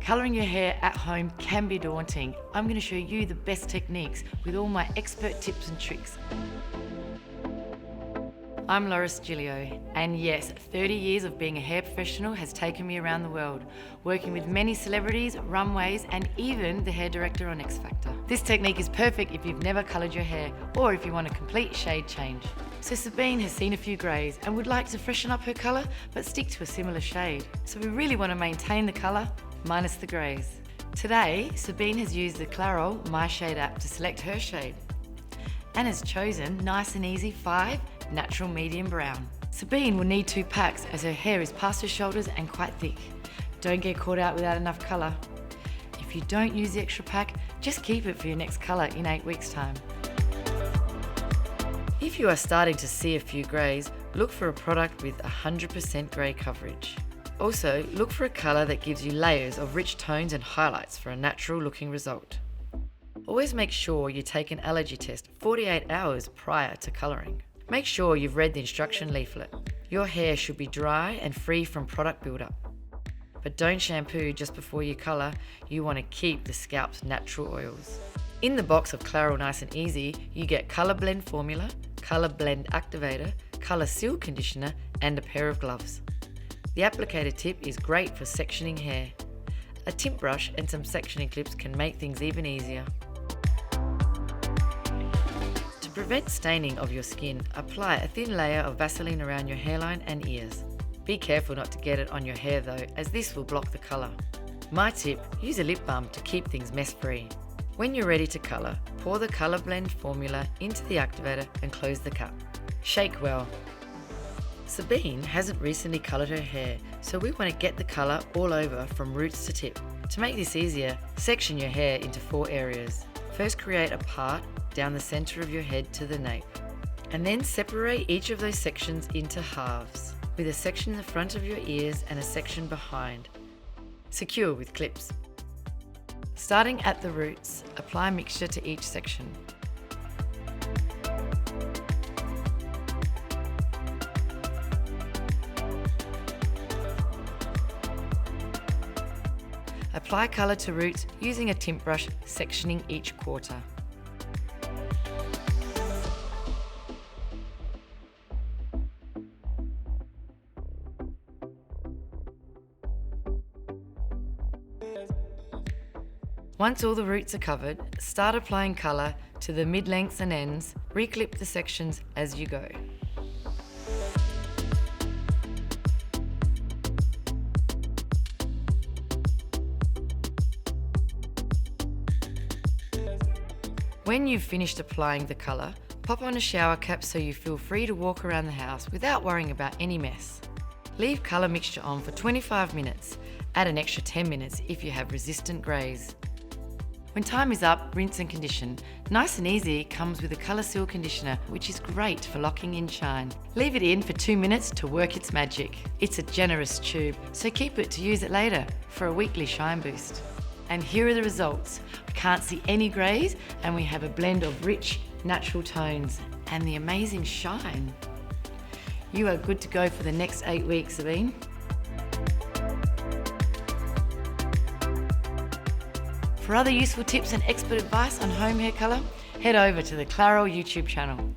Colouring your hair at home can be daunting. I'm going to show you the best techniques with all my expert tips and tricks. I'm Loris Gilio, and yes, 30 years of being a hair professional has taken me around the world, working with many celebrities, runways, and even the hair director on X Factor. This technique is perfect if you've never coloured your hair or if you want a complete shade change. So Sabine has seen a few greys and would like to freshen up her colour but stick to a similar shade. So we really want to maintain the colour minus the greys. Today, Sabine has used the Clairol My Shade app to select her shade and has chosen Nice and Easy 5 Natural Medium Brown. Sabine will need 2 packs as her hair is past her shoulders and quite thick. Don't get caught out without enough colour. If you don't use the extra pack, just keep it for your next colour in 8 weeks' time. If you are starting to see a few greys, look for a product with 100% grey coverage. Also, look for a colour that gives you layers of rich tones and highlights for a natural looking result. Always make sure you take an allergy test 48 hours prior to colouring. Make sure you've read the instruction leaflet. Your hair should be dry and free from product buildup. But don't shampoo just before you colour, you want to keep the scalp's natural oils. In the box of Clairol Nice and Easy, you get Colour Blend Formula, Colour Blend Activator, Colour Seal Conditioner, and a pair of gloves. The applicator tip is great for sectioning hair. A tint brush and some sectioning clips can make things even easier. To prevent staining of your skin, apply a thin layer of Vaseline around your hairline and ears. Be careful not to get it on your hair though, as this will block the colour. My tip, use a lip balm to keep things mess-free. When you're ready to colour, pour the Colour Blend formula into the activator and close the cap. Shake well. Sabine hasn't recently coloured her hair, so we want to get the colour all over from roots to tip. To make this easier, section your hair into 4 areas. First, create a part down the centre of your head to the nape, and then separate each of those sections into halves, with a section in the front of your ears and a section behind. Secure with clips. Starting at the roots, apply mixture to each section. Apply colour to roots using a tint brush, sectioning each quarter. Once all the roots are covered, start applying colour to the mid-lengths and ends. Reclip the sections as you go. When you've finished applying the colour, pop on a shower cap so you feel free to walk around the house without worrying about any mess. Leave colour mixture on for 25 minutes. Add an extra 10 minutes if you have resistant greys. When time is up, rinse and condition. Nice and Easy comes with a Colour Seal Conditioner, which is great for locking in shine. Leave it in for 2 minutes to work its magic. It's a generous tube, so keep it to use it later for a weekly shine boost. And here are the results. We can't see any greys, and we have a blend of rich, natural tones and the amazing shine. You are good to go for the next 8 weeks, Sabine. For other useful tips and expert advice on home hair colour, head over to the Clairol YouTube channel.